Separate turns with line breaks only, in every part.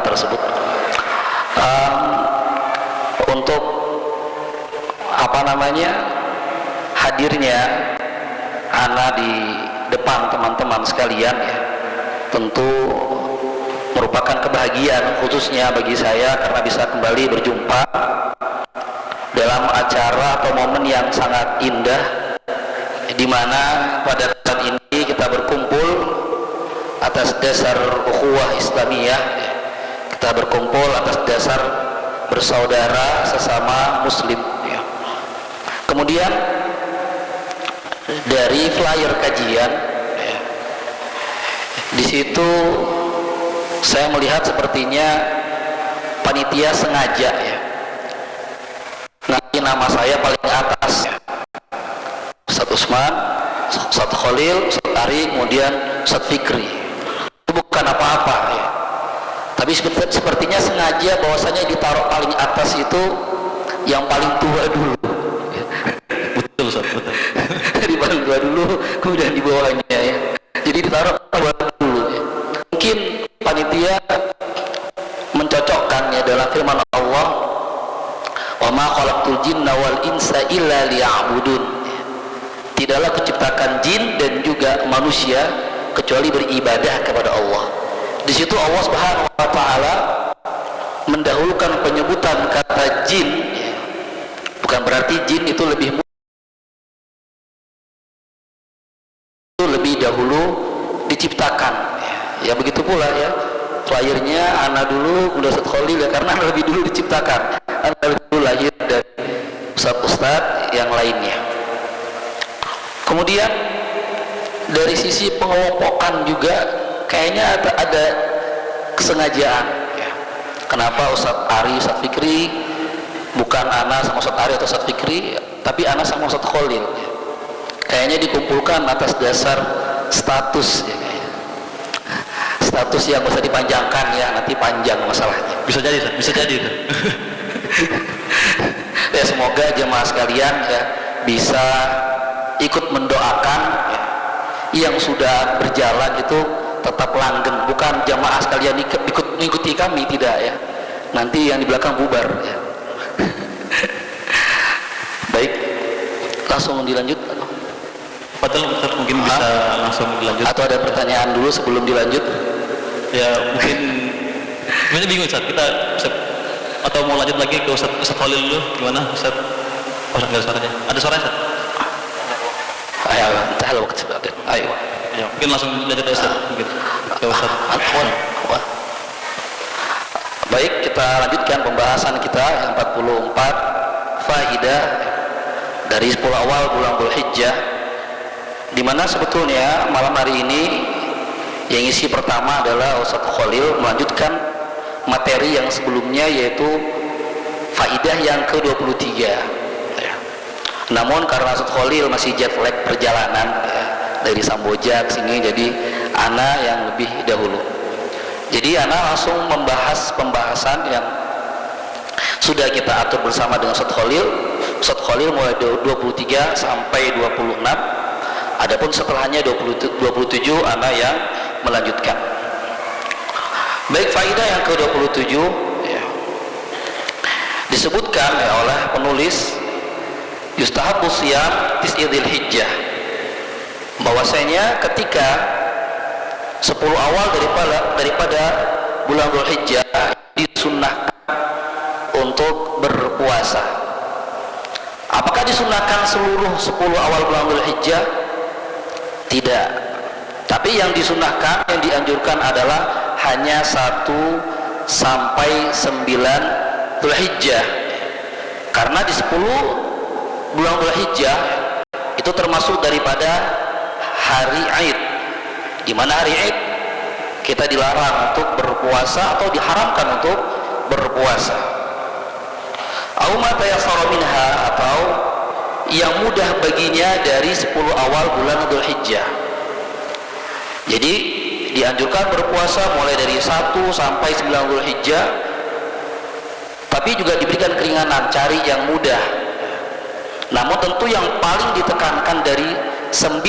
tersebut. Untuk hadirnya ana di depan teman-teman sekalian ya, tentu merupakan kebahagiaan khususnya bagi saya karena bisa kembali berjumpa dalam acara atau momen yang sangat indah, di mana pada saat ini kita berkumpul atas dasar ukhuwah Islamiyah, kita berkumpul atas dasar bersaudara sesama muslim ya. Kemudian dari flyer kajian ya, di situ saya melihat sepertinya panitia sengaja ya ngasih nama saya paling atas ya. Ustaz Usman, Ustaz Khalil, Ustaz Ari, kemudian Ustaz Fikri. Itu bukan apa-apa ya, tapi sepertinya sengaja bahwasanya ditaruh paling atas itu yang paling tua dulu.
Betul Ustaz, betul.
Di paling tua dulu, kemudian di bawahnya ya. Jadi ditaruh tua dulu ya. Mungkin panitia mencocokkan ya dalam firman Allah, wa ma khalaqtul jinna wal insa illa liya'budun. Tidaklah kuciptakan jin dan juga manusia kecuali beribadah kepada Allah. Di situ Allah Subhanahu wa taala mendahulukan penyebutan kata jin ya. Bukan berarti jin itu lebih dahulu diciptakan ya, begitu pula ya lahirnya anak dulu udah Ustaz Khalil ya, karena lebih dulu diciptakan, anak lebih dulu lahir dari ustaz-ustaz yang lainnya. Kemudian dari sisi pengelompokan juga kayaknya ada kesengajaan ya. Kenapa Ustaz Ari, Ustaz Fikri, bukan Ana sama Ustaz Ari atau Ustaz Fikri, tapi Ana sama Ustaz Khalil ya. Kayaknya dikumpulkan atas dasar status ya, status yang bisa dipanjangkan ya, nanti panjang masalahnya.
Bisa jadi Ustaz, bisa jadi Ustaz.
Ya semoga jemaah sekalian ya bisa ikut mendoakan ya, yang sudah berjalan itu tetap langgeng, bukan jamaah sekalian ikut mengikuti kami, tidak ya, nanti yang di belakang bubar ya. Baik, langsung dilanjut.
Padahal Ustaz mungkin bisa langsung dilanjut.
Atau ada pertanyaan dulu sebelum dilanjut?
Ya mungkin bingung Ustaz, kita atau mau lanjut lagi ke Ustaz Khalil dulu, gimana Ustaz? Oh, enggak ada suaranya. Ada suaranya Ustaz?
Ayo, entah waktu sebentar. Ayo.
Ya, mungkin langsung lanjut ya Ustaz. Mungkin ke Ustaz.
Baik, kita lanjutkan pembahasan kita yang 44 faidah dari 10 awal bulan Dzulhijjah, di mana sebetulnya malam hari ini yang isi pertama adalah Ustaz Khalil melanjutkan materi yang sebelumnya, yaitu faidah yang ke-23 ya. Namun karena Ustaz Khalil masih jet lag perjalanan ya, dari Samboja ke sini, jadi Ana yang lebih dahulu. Jadi Ana langsung membahas pembahasan yang sudah kita atur bersama dengan Ustaz Khalil. Ustaz Khalil mulai 23 sampai 26. Adapun setelahnya 27 Ana yang melanjutkan. Baik, faidah yang ke-27 ya, disebutkan ya oleh penulis yustahabbu siyam tis'i Dzulhijjah, bahwasanya ketika 10 awal daripada bulan Dzulhijjah disunnahkan untuk berpuasa. Apakah disunnahkan seluruh 10 awal bulan Dzulhijjah? Tidak. Tapi yang disunnahkan, yang dianjurkan adalah hanya 1 sampai 9 Dzulhijjah. Karena di 10 bulan Dzulhijjah itu termasuk daripada hari Aid, di mana hari Aid kita dilarang untuk berpuasa atau diharamkan untuk berpuasa. Au ma tayassara minha, atau yang mudah baginya dari 10 awal bulan Dzulhijjah. Jadi dianjurkan berpuasa mulai dari 1 sampai 9 Dzulhijjah, tapi juga diberikan keringanan, cari yang mudah. Namun tentu yang paling ditekankan dari 9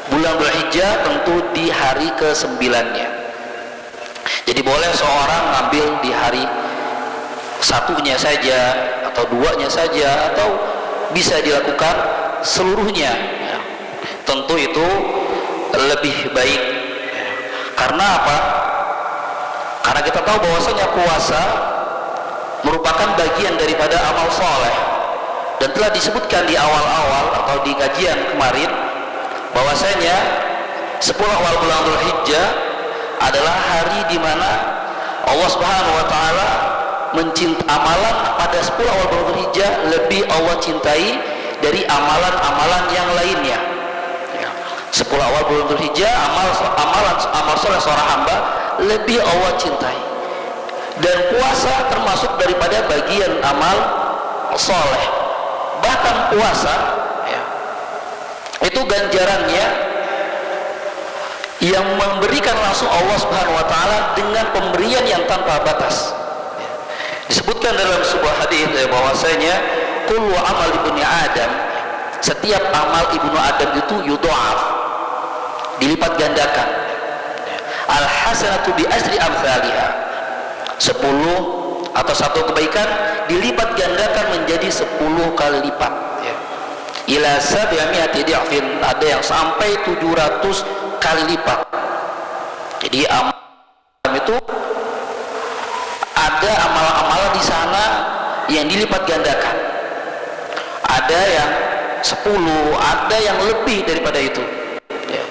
bulan Dzulhijjah tentu di hari ke-9-nya. Jadi boleh seorang ngambil di hari satunya saja atau duanya saja, atau bisa dilakukan seluruhnya, ya. Tentu itu lebih baik. Karena apa? Karena kita tahu bahwasanya puasa merupakan bagian daripada amal soleh, dan telah disebutkan di awal-awal atau di kajian kemarin bahwasanya 10 awal bulan Dzulhijjah adalah hari di mana Allah Subhanahu wa taala mencintai amalan pada 10 awal bulan Dzulhijjah lebih Allah cintai dari amalan-amalan yang lainnya. 10 awal bulan Dzulhijjah amal soleh seorang hamba lebih Allah cintai, dan puasa termasuk daripada bagian amal soleh. Bahkan puasa, ya, itu ganjarannya yang memberikan langsung Allah Subhanahu wa taala dengan pemberian yang tanpa batas. Disebutkan dalam sebuah hadis bahwasanya kullu amal ibni Adam, setiap amal ibnu Adam itu yudha'af, dilipat gandakan. Al hasanatu bi asri amsalha, 10 atau satu kebaikan dilipat gandakan menjadi 10 kali lipat, ya. Ila sab'ami'ati di'fin, ada yang sampai 700 kali lipat. Jadi amal itu ada amalan-amalan di sana yang dilipat gandakan. Ada yang 10, ada yang lebih daripada itu, ya.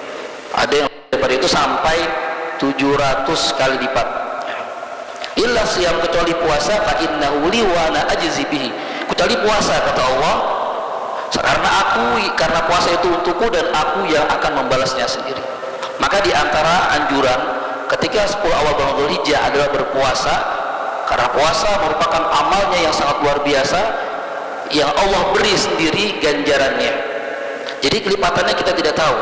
Ada yang daripada itu sampai 700 kali lipat. Illa siyam, kecuali puasa, fa innahu li wa ana ajzi bihi, kecuali puasa kata Allah, karena puasa itu untukku dan aku yang akan membalasnya sendiri. Maka di antara anjuran ketika 10 awal bulan Dzulhijjah adalah berpuasa, karena puasa merupakan amalnya yang sangat luar biasa yang Allah beri sendiri ganjarannya. Jadi kelipatannya kita tidak tahu,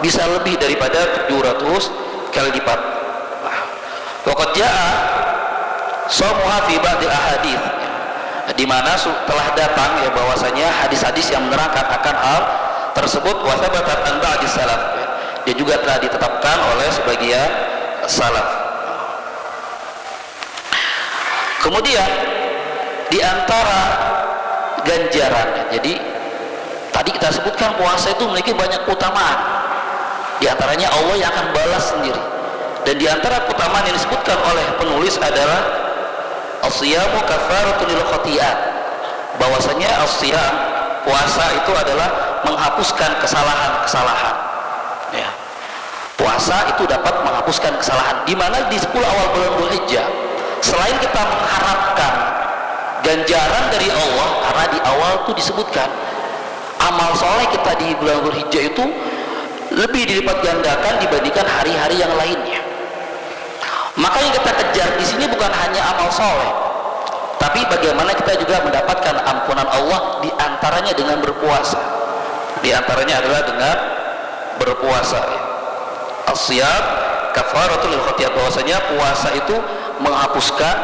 bisa lebih daripada 700 kali lipat. Waqad jaa shaumuha fi ba'dil ahadits, di mana telah datang ya bahwasanya hadis-hadis yang menerangkan akan hal tersebut, wa thabatat an ba'dis salaf, ya. Dia juga telah ditetapkan oleh sebagian salaf. Kemudian di antara ganjaran, jadi tadi kita sebutkan puasa itu memiliki banyak keutamaan. Di antaranya Allah yang akan balas sendiri. Dan di antara keutamaan yang disebutkan oleh penulis adalah as-siyamu kafaratun lil khati'at. Bahwasanya as-siyam, puasa itu adalah menghapuskan kesalahan-kesalahan. Ya. Puasa itu dapat menghapuskan kesalahan. Di mana di 10 awal bulan Dzulhijjah, selain kita mengharapkan ganjaran dari Allah, karena di awal itu disebutkan amal soleh kita di bulan Dzulhijjah itu lebih dilipat gandakan dibandingkan hari-hari yang lainnya. Maka yang kita kejar di sini bukan hanya amal soleh, tapi bagaimana kita juga mendapatkan ampunan Allah, di antaranya dengan berpuasa. Di antaranya adalah dengan berpuasa. As-siyam kafaratul lil khati'at, bahwasanya puasa itu menghapuskan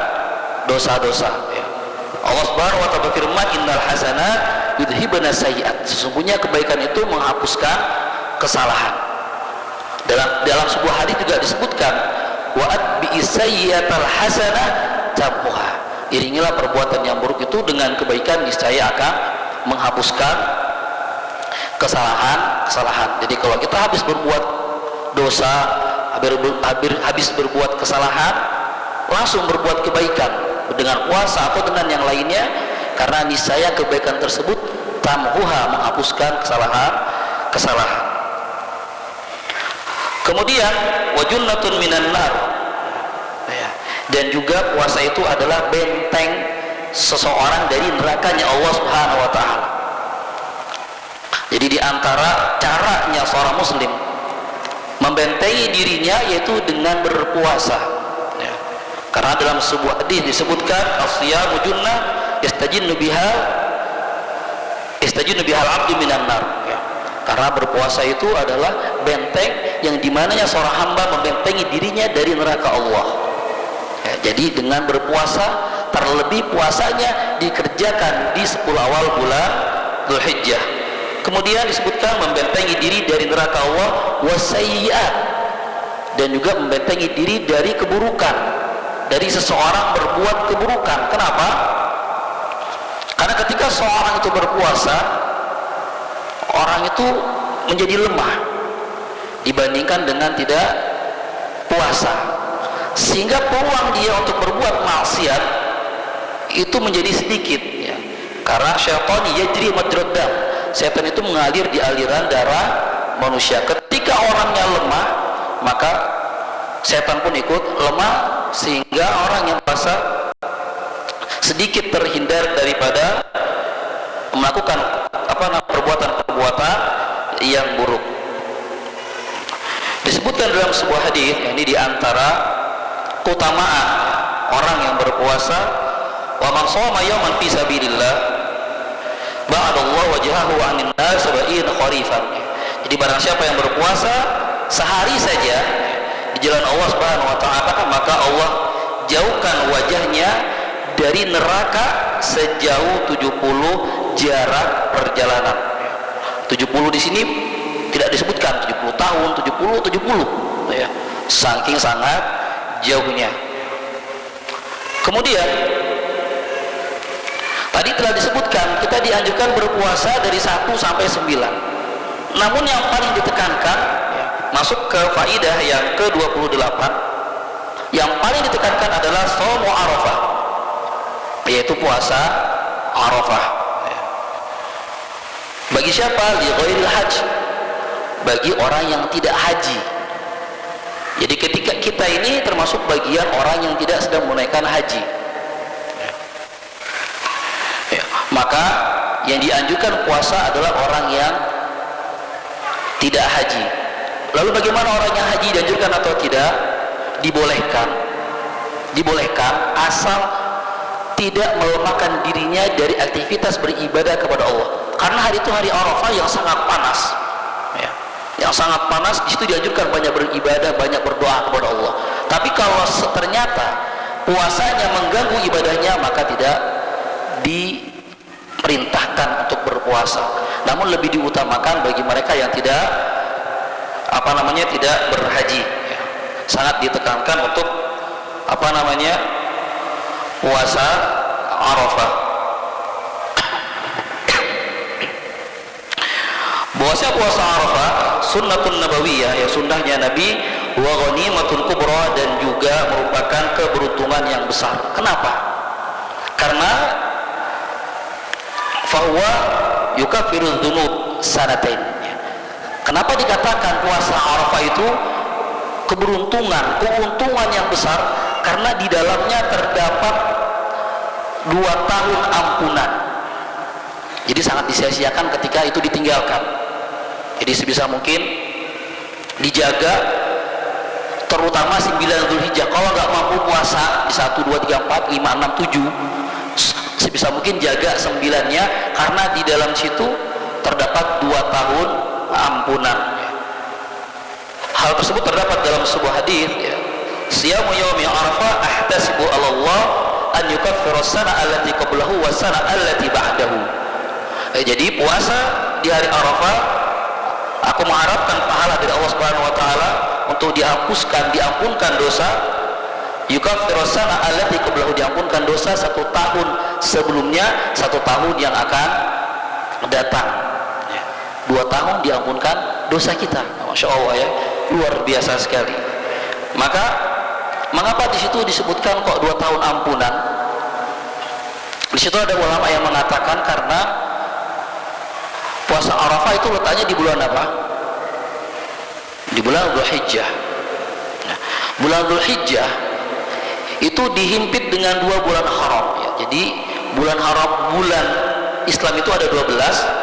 dosa-dosa. Allah Subhanahu wa taala berfirman, innal hasanat yudhibna sayyi'at, sesungguhnya kebaikan itu menghapuskan kesalahan. Dalam sebuah hadis juga disebutkan, wa atbi sayyi'atal hasanah tamhuha, iringilah perbuatan yang buruk itu dengan kebaikan, niscaya akan menghapuskan kesalahan. Jadi kalau kita habis berbuat dosa, habis berbuat kesalahan, langsung berbuat kebaikan dengan puasa atau dengan yang lainnya, karena niscaya kebaikan tersebut tamhuha, menghapuskan kesalahan. Kemudian wajunnatun minan nar, dan juga puasa itu adalah benteng seseorang dari nerakanya Allah Subhanahu wa taala. Jadi di antara caranya seorang muslim membentengi dirinya yaitu dengan berpuasa. Karena dalam sebuah hadis disebutkan as-siyamu junnah yastajinnu bihal abdu minan nar. Karena berpuasa itu adalah benteng yang dimananya seorang hamba membentengi dirinya dari neraka Allah. Jadi dengan berpuasa, terlebih puasanya dikerjakan di 10 awal bulan Dzulhijjah. Kemudian disebutkan membentengi diri dari neraka Allah wasayyi'at, dan juga membentengi diri dari keburukan, dari seseorang berbuat keburukan. Kenapa? Karena ketika seorang itu berpuasa, orang itu menjadi lemah dibandingkan dengan tidak puasa, sehingga peluang dia untuk berbuat maksiat itu menjadi sedikit ya. Karena syaitan yajri majrad dam, setan itu mengalir di aliran darah manusia. Ketika orangnya lemah, maka setan pun ikut lemah, sehingga orang yang puasa sedikit terhindar daripada melakukan perbuatan-perbuatan yang buruk. Disebutkan dalam sebuah hadis, ini diantara keutamaan orang yang berpuasa, wa man shoma yawman fi sabilillah ba'adallahu wajhahu 'anil nar 70 kharifan. Jadi barang siapa yang berpuasa sehari saja di jalan Allah Subhanahu wa taala, maka Allah jauhkan wajahnya dari neraka sejauh 70 jarak perjalanan. 70 di sini tidak disebutkan 70 tahun, 70 ya. Saking sangat jauhnya. Kemudian tadi telah disebutkan kita dianjurkan berpuasa dari 1 sampai 9. Namun yang paling ditekankan ya, masuk ke faidah yang ke-28, yang paling ditekankan adalah shaum Arafah, yaitu puasa Arafah. Bagi siapa? Li ghairil hajj, bagi orang yang tidak haji. Jadi ketika kita ini termasuk bagian orang yang tidak sedang menunaikan haji ya, maka yang dianjurkan puasa adalah orang yang tidak haji. Lalu bagaimana orang yang haji dianjurkan atau tidak? Dibolehkan asal tidak melemahkan dirinya dari aktivitas beribadah kepada Allah. Karena hari itu hari Arafah yang sangat panas ya. Yang sangat panas, di situ dianjurkan banyak beribadah, banyak berdoa kepada Allah. Tapi kalau ternyata puasanya mengganggu ibadahnya, maka tidak diperintahkan untuk berpuasa. Namun lebih diutamakan bagi mereka yang tidak tidak berhaji ya. Sangat ditekankan untuk puasa Arafah. Bahwasanya puasa Arafah sunnatun nabawiyah, ya sunnahnya Nabi, wa ghanimatun kubra, dan juga merupakan keberuntungan yang besar. Kenapa? Karena fahuwa yukaffiru dzunub sanatain. Kenapa dikatakan puasa Arafah itu keuntungan yang besar? Karena di dalamnya terdapat 2 tahun ampunan. Jadi sangat disia-siakan ketika itu ditinggalkan. Jadi sebisa mungkin dijaga, terutama 9 Dzulhijjah. Kalau nggak mampu puasa di 1, 2, 3, 4, 5, 6, 7, sebisa mungkin jaga 9-nya, karena di dalam situ terdapat 2 tahun ampunan. Hal tersebut terdapat dalam sebuah hadis ya. Siyamu yaumi Arafah ahtasibu 'ala Allah an yukaffira as-sana allati qablahu wa as-sana allati ba'dahu. Jadi puasa di hari Arafah, aku mengharapkan pahala dari Allah Subhanahu wa taala untuk diampunkan dosa. Yukaffira as-sana allati qablahu, diampunkan dosa 1 tahun sebelumnya, 1 tahun yang akan datang. 2 tahun diampunkan dosa kita. Masya Allah ya, luar biasa sekali. Maka mengapa di situ disebutkan kok 2 tahun ampunan? Di situ ada ulama yang mengatakan karena puasa Arafah itu letaknya di bulan apa? Di bulan Dzulhijjah. Nah, bulan Dzulhijjah itu dihimpit dengan 2 bulan haram ya. Jadi bulan haram, bulan Islam itu ada 12.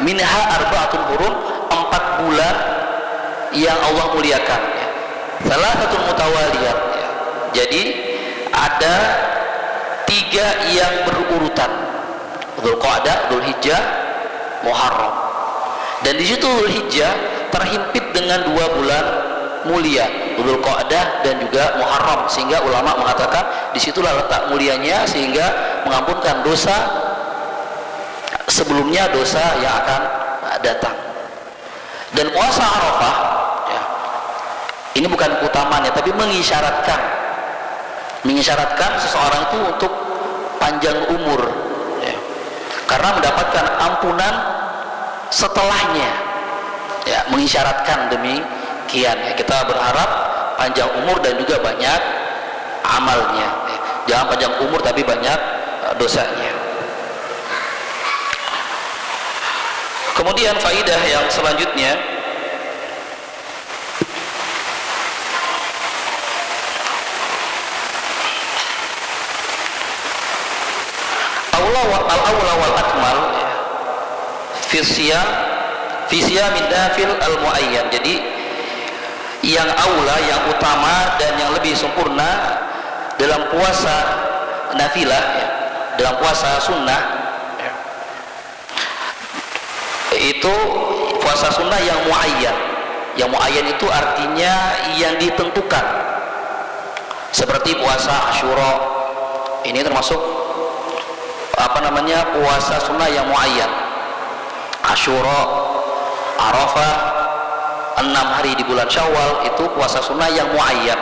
Minha arba'atun hurum, 4 bulan yang Allah muliakan ya. Salah satu mutawaliyat ya. Jadi ada 3 yang berurutan: Dzulqa'dah, Dzulhijjah, Muharram. Dan di situ Dzulhijjah terhimpit dengan 2 bulan mulia, Dzulqa'dah dan juga Muharram, sehingga ulama mengatakan disitulah letak mulianya, sehingga mengampunkan dosa sebelumnya, dosa yang akan datang. Dan puasa Arafah ya, Ini bukan keutamaannya, tapi mengisyaratkan seseorang itu untuk panjang umur, ya. Karena mendapatkan ampunan setelahnya, ya, mengisyaratkan demikian, ya. Kita berharap panjang umur dan juga banyak amalnya, ya. Jangan panjang umur tapi banyak dosanya. Kemudian faidah yang selanjutnya, al-awla wal akmal fi siyam nafil al-muayyan. Jadi yang aula, yang utama dan yang lebih sempurna dalam puasa nafilah, ya, dalam puasa sunnah, ya, itu puasa sunnah yang muayyan. Yang muayyan itu artinya yang ditentukan, seperti puasa Asyura. Ini termasuk puasa sunnah yang muayyan. Asyura, Arafah, 6 hari di bulan Syawal itu puasa sunnah yang muayyan.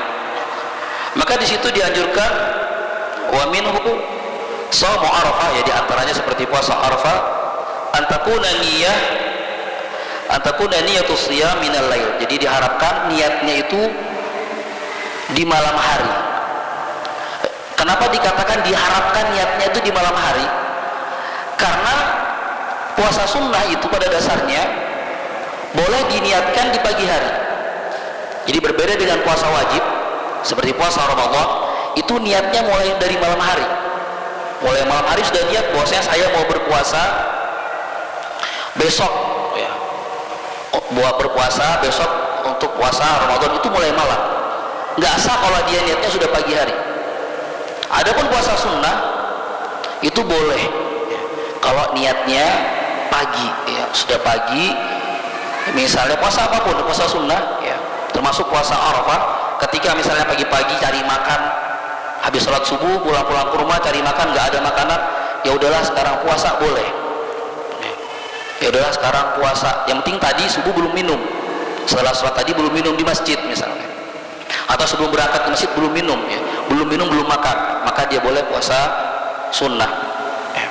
Maka di situ dianjurkan wa minhu shaum Arafah, ya, di antaranya seperti puasa Arafah, antakuna niyatus shiyam minal lail. Jadi diharapkan niatnya itu di malam hari. Kenapa dikatakan diharapkan niatnya itu di malam hari? Karena puasa sunnah itu pada dasarnya boleh diniatkan di pagi hari. Jadi berbeda dengan puasa wajib seperti puasa Ramadan, itu niatnya mulai dari malam hari. Mulai malam hari sudah niat bahwasanya saya mau berpuasa besok, ya. Buat berpuasa besok untuk puasa Ramadan itu mulai malam. Nggak sah kalau dia niatnya sudah pagi hari. Adapun puasa sunnah itu boleh, ya, kalau niatnya pagi, ya, sudah pagi. Misalnya puasa apapun, puasa sunnah, ya, termasuk puasa Arafah, ketika misalnya pagi-pagi cari makan, habis sholat subuh pulang-pulang ke rumah cari makan, nggak ada makanan, ya udahlah sekarang puasa, boleh. Ya udahlah sekarang puasa, yang penting tadi subuh belum minum, setelah sholat tadi belum minum di masjid misalnya, atau sebelum berangkat ke masjid belum minum, ya, belum makan, maka dia boleh puasa sunnah, ya.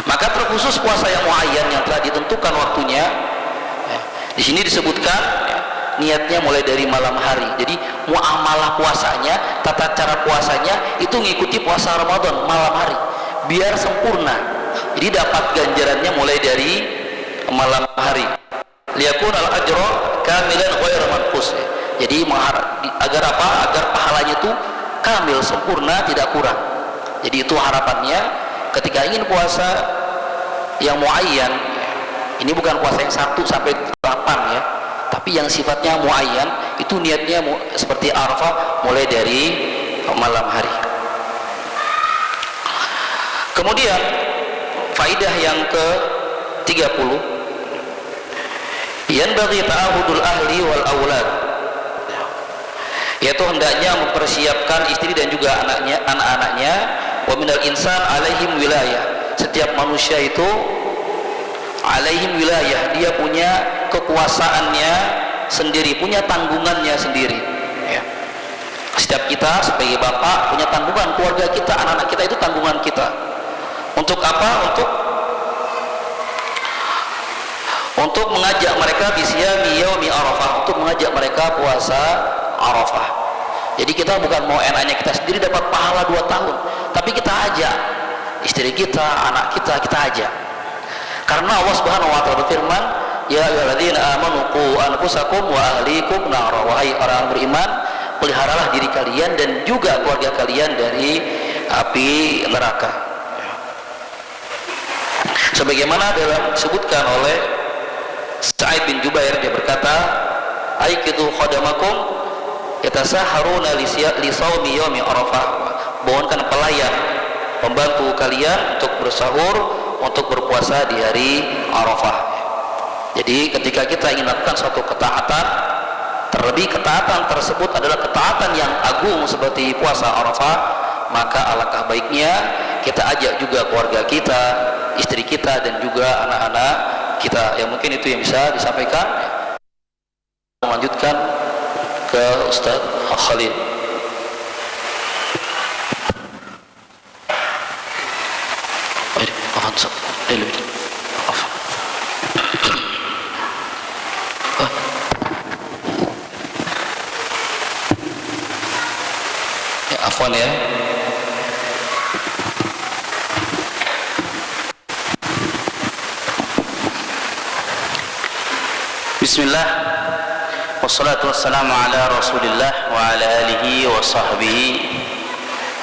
Maka terkhusus puasa yang muayyan yang telah ditentukan waktunya, ya, di sini disebutkan, ya, niatnya mulai dari malam hari. Jadi muamalah puasanya, tata cara puasanya itu ngikuti puasa Ramadan malam hari biar sempurna. Jadi dapat ganjarannya mulai dari malam hari. Liyakun al-ajra kamilan ghairu manqus. Jadi agar apa? Agar pahalanya itu kamil, sempurna, tidak kurang. Jadi itu harapannya ketika ingin puasa yang muayyan. Ini bukan puasa yang 1 sampai 8, ya, tapi yang sifatnya muayyan itu niatnya seperti Arafah mulai dari malam hari. Kemudian faidah yang ke-30, yanbaghi ta'ahudul ahli wal aulad, yaitu hendaknya mempersiapkan istri dan juga anak-anaknya. Wa minal insan alaihim wilayah, setiap manusia itu alaihim wilayah, dia punya kekuasaannya sendiri, punya tanggungannya sendiri, ya. Setiap kita sebagai bapak punya tanggungan, keluarga kita, anak-anak kita itu tanggungan kita. Untuk apa? Untuk mengajak mereka bisiyami yaumi Arafah, untuk mengajak mereka puasa Arafah. Jadi kita bukan mau enaknya kita sendiri dapat pahala 2 tahun, tapi kita ajak istri kita, anak kita ajak. Karena Allah Subhanahu wa taala berfirman, ya ayyuhalladzina amanu qu anfusakum wa ahlikum nar. Wahai orang beriman, peliharalah diri kalian dan juga keluarga kalian dari api neraka. Sebagaimana disebutkan oleh Sa'id bin Jubair, dia berkata, aikidu khadamakum yatasahharuna li shaumi yaumi Arafah. Bangunkan pelayan, pembantu kalian untuk bersahur, untuk berpuasa di hari Arafah. Jadi ketika kita ingin melakukan suatu ketaatan, terlebih ketaatan tersebut adalah ketaatan yang agung seperti puasa Arafah, maka alangkah baiknya kita ajak juga keluarga kita, istri kita, dan juga anak-anak kita. Yang mungkin itu yang bisa disampaikan. Melanjutkan ke Ustaz Khalil. Ya, afwan ya. Bismillah, wassalatu wassalamu ala rasulillah wa ala alihi wa sahbihi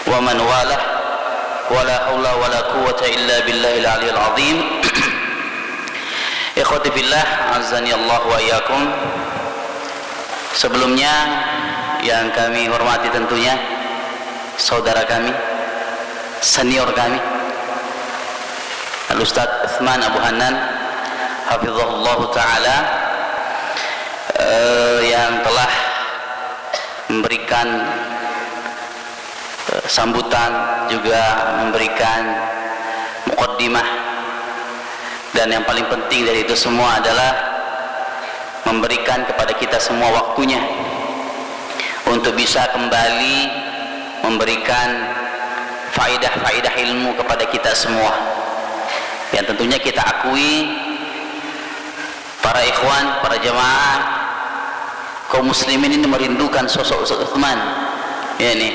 wa man walah, wa la hawla wa la quwwata illa billahil aliyil azim. Ikhwati fillah, azani Allah wa iyyakum. Sebelumnya yang kami hormati tentunya saudara kami, senior kami, Al-Ustaz Utsman Abu Hanan hafizahullah ta'ala, yang telah memberikan sambutan, juga memberikan muqaddimah, dan yang paling penting dari itu semua adalah memberikan kepada kita semua waktunya untuk bisa kembali memberikan faidah-faidah ilmu kepada kita semua, yang tentunya kita akui para ikhwan, para jamaah kaum muslimin ini merindukan sosok Ustaz Utsman, ya nih,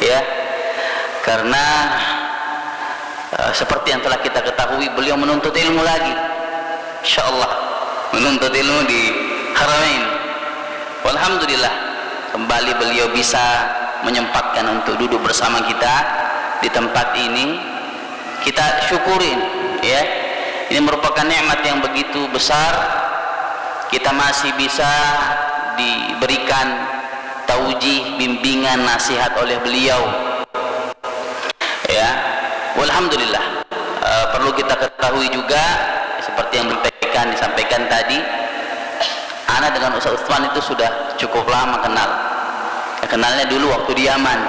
ya, karena seperti yang telah kita ketahui, beliau menuntut ilmu lagi, insyaallah menuntut ilmu di Haramain. Walhamdulillah, kembali beliau bisa menyempatkan untuk duduk bersama kita di tempat ini. Kita syukurin, ya, ini merupakan nikmat yang begitu besar. Kita masih bisa diberikan taujih, bimbingan, nasihat oleh beliau, ya. Walhamdulillah. Perlu kita ketahui juga, seperti yang disampaikan tadi, ana dengan Ustaz Utsman itu sudah cukup lama kenal. Kenalnya dulu waktu di Yaman.